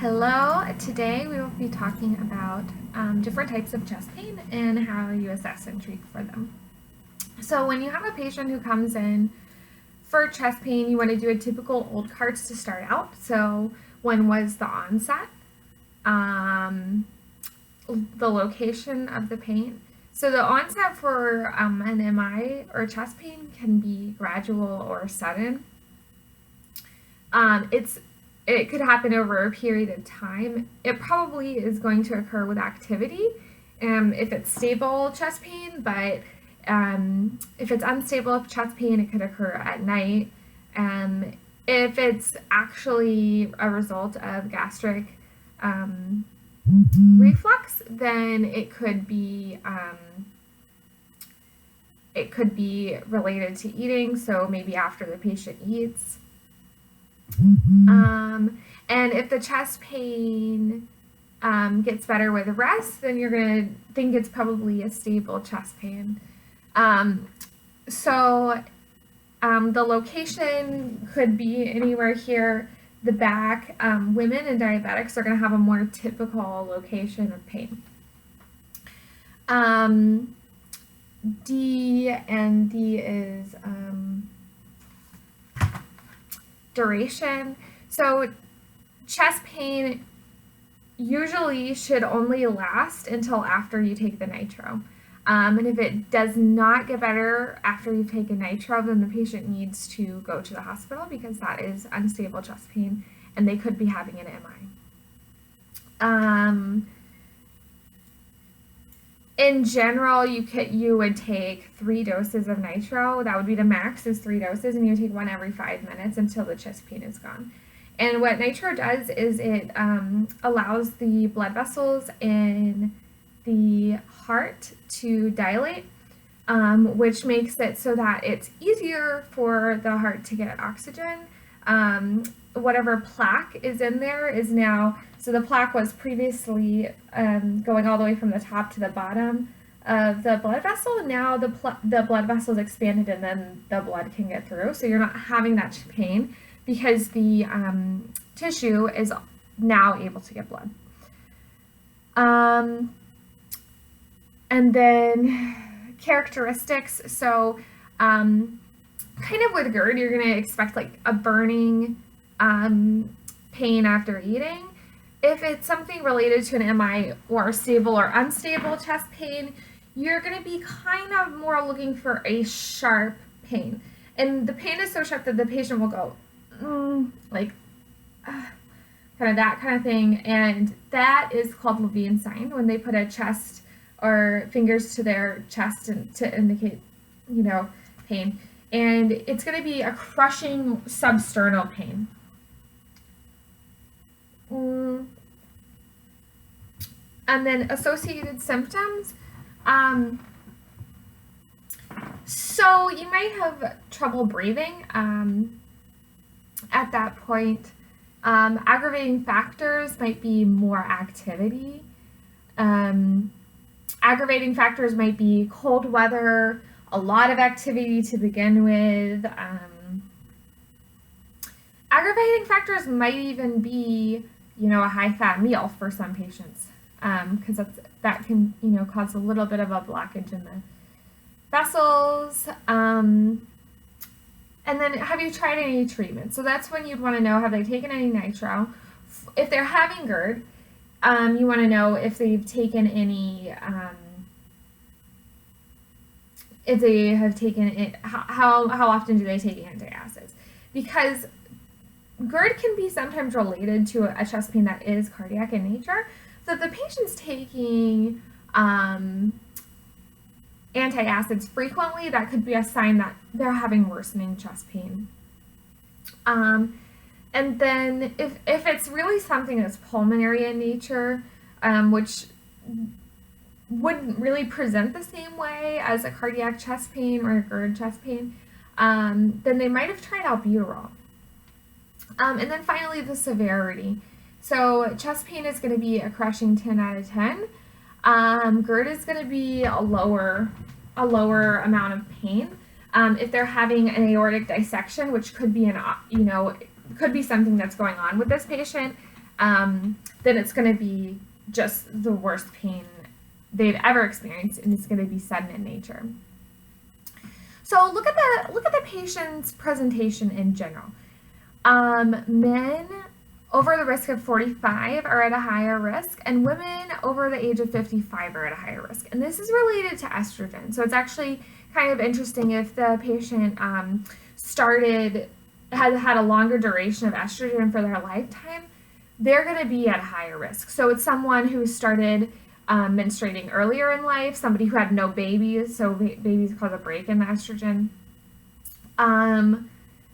Hello, today we will be talking about different types of chest pain and how you assess and treat for them. So when you have a patient who comes in for chest pain, you want to do a typical old cards to start out. So when was the onset, the location of the pain. So the onset for an MI or chest pain can be gradual or sudden. It could happen over a period of time. It probably is going to occur with activity if it's stable chest pain, but if it's unstable chest pain, it could occur at night. If it's actually a result of gastric reflux, then it could be related to eating, so maybe after the patient eats. And if the chest pain gets better with rest, then you're going to think it's probably a stable chest pain. The location could be anywhere here. The back, women and diabetics are going to have a more typical location of pain. D is duration. So chest pain usually should only last until after you take the nitro. And if it does not get better after you've taken nitro, then the patient needs to go to the hospital because that is unstable chest pain and they could be having an MI. In general, you would take 3 doses of nitro. That would be the max, is 3 doses, and you would take 1 every 5 minutes until the chest pain is gone. And what nitro does is it allows the blood vessels in the heart to dilate, which makes it so that it's easier for the heart to get oxygen. Whatever plaque is in there is now, so the plaque was previously going all the way from the top to the bottom of the blood vessel. Now the blood vessel is expanded and then the blood can get through. So you're not having that pain because the tissue is now able to get blood. And then characteristics. So kind of with GERD, you're going to expect like a burning pain after eating. If it's something related to an MI or stable or unstable chest pain, you're going to be kind of more looking for a sharp pain. And the pain is so sharp that the patient will go, kind of that kind of thing. And that is called Levine's sign, when they put a chest or fingers to their chest to indicate, pain. And it's going to be a crushing substernal pain. And then associated symptoms. So you might have trouble breathing at that point. Aggravating factors might be more activity. Aggravating factors might be cold weather, a lot of activity to begin with. Aggravating factors might even be, a high-fat meal for some patients, because that can, cause a little bit of a blockage in the vessels. And then, have you tried any treatment? So that's when you'd want to know, have they taken any nitro? If they're having GERD, you want to know if they've taken any, if they have taken it, how often do they take antacids? Because GERD can be sometimes related to a chest pain that is cardiac in nature. So if the patient's taking antacids frequently, that could be a sign that they're having worsening chest pain. And then if it's really something that's pulmonary in nature, which wouldn't really present the same way as a cardiac chest pain or a GERD chest pain, then they might have tried albuterol. And then finally, the severity. So chest pain is going to be a crushing 10 out of 10. GERD is going to be a lower amount of pain. If they're having an aortic dissection, which could be could be something that's going on with this patient, then it's going to be just the worst pain they've ever experienced, and it's going to be sudden in nature. So look at the patient's presentation in general. Men over the risk of 45 are at a higher risk, and women over the age of 55 are at a higher risk. And this is related to estrogen. So it's actually kind of interesting if the patient had a longer duration of estrogen for their lifetime, they're going to be at a higher risk. So it's someone who started menstruating earlier in life, somebody who had no babies, so babies cause a break in the estrogen.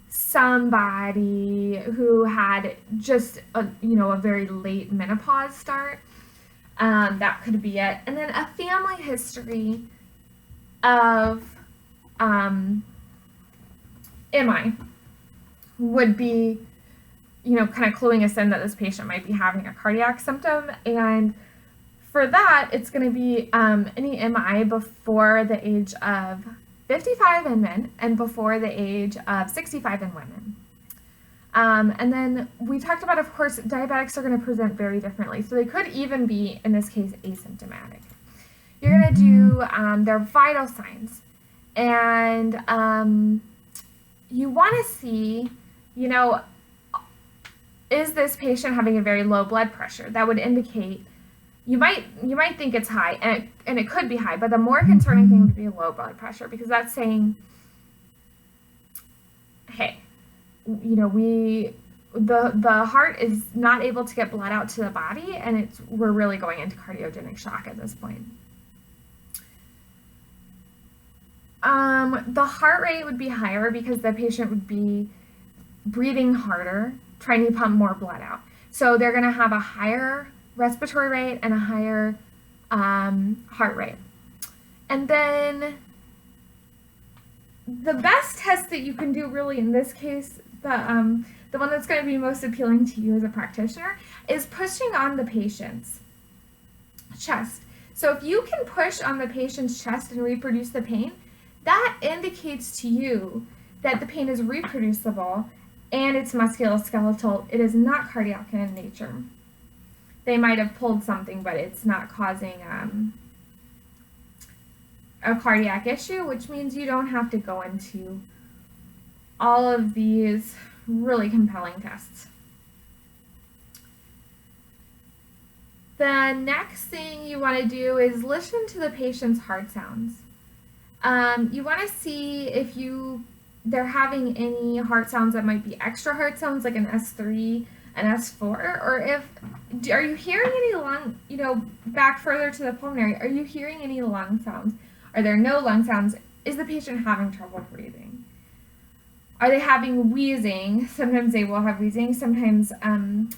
Somebody who had just a very late menopause start, that could be it. And then a family history of MI would be, kind of cluing us in that this patient might be having a cardiac symptom. And for that, it's going to be any MI before the age of 55 in men and before the age of 65 in women. And then we talked about, of course, diabetics are going to present very differently. So they could even be, in this case, asymptomatic. You're going to do their vital signs. And you want to see, is this patient having a very low blood pressure? That would indicate you might think it's high, and it could be high, but the more concerning thing would be low blood pressure, because that's saying, hey, the heart is not able to get blood out to the body, and we're really going into cardiogenic shock at this point. The heart rate would be higher because the patient would be breathing harder, trying to pump more blood out. So they're going to have a higher respiratory rate and a higher heart rate. And then the best test that you can do really in this case, the one that's going to be most appealing to you as a practitioner, is pushing on the patient's chest. So if you can push on the patient's chest and reproduce the pain, that indicates to you that the pain is reproducible and it's musculoskeletal. It is not cardiac in nature. They might have pulled something, but it's not causing a cardiac issue, which means you don't have to go into all of these really compelling tests. The next thing you want to do is listen to the patient's heart sounds. You want to see if they're having any heart sounds that might be extra heart sounds, like an S3, an S4, or are you hearing any lung, back further to the pulmonary, are you hearing any lung sounds? Are there no lung sounds? Is the patient having trouble breathing? Are they having wheezing? Sometimes they will have wheezing. Sometimes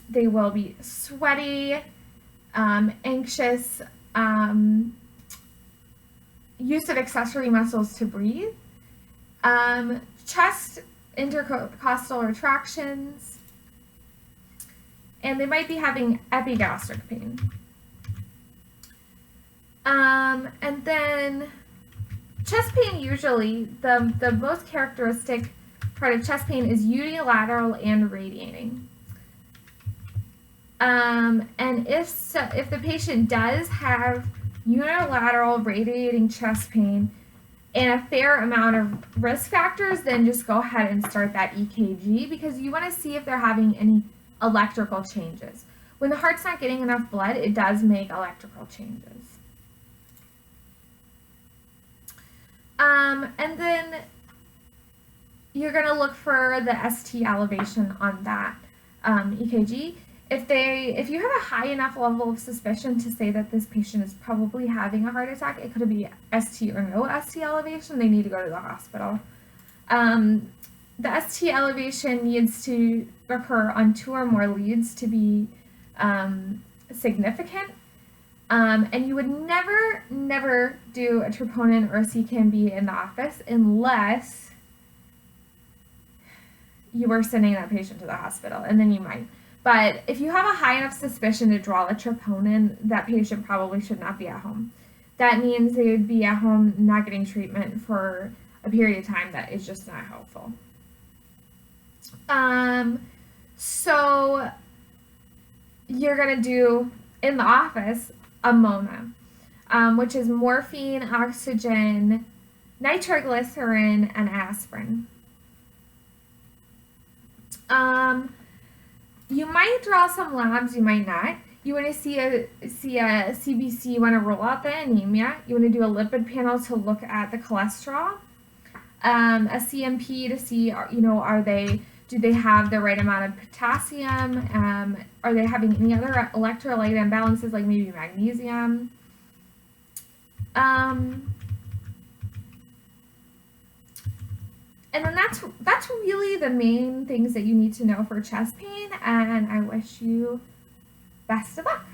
they will be sweaty, anxious, use of accessory muscles to breathe, chest intercostal retractions, and they might be having epigastric pain. And then chest pain, usually the most characteristic part of chest pain is unilateral and radiating. And if the patient does have unilateral radiating chest pain and a fair amount of risk factors, then just go ahead and start that EKG, because you want to see if they're having any electrical changes. When the heart's not getting enough blood, it does make electrical changes. And then you're going to look for the ST elevation on that EKG. If you have a high enough level of suspicion to say that this patient is probably having a heart attack, it could be ST or no ST elevation, they need to go to the hospital. The ST elevation needs to occur on 2 or more leads to be significant. And you would never do a troponin or a CKMB in the office unless you were sending that patient to the hospital, and then you might. But if you have a high enough suspicion to draw a troponin, that patient probably should not be at home. That means they would be at home not getting treatment for a period of time that is just not helpful. So you're going to do in the office a MONA, which is morphine, oxygen, nitroglycerin, and aspirin. You might draw some labs, you might not. You want to see a CBC, you want to rule out the anemia. You want to do a lipid panel to look at the cholesterol. A CMP to see, do they have the right amount of potassium? Are they having any other electrolyte imbalances, like maybe magnesium? And then that's really the main things that you need to know for chest pain, and I wish you best of luck.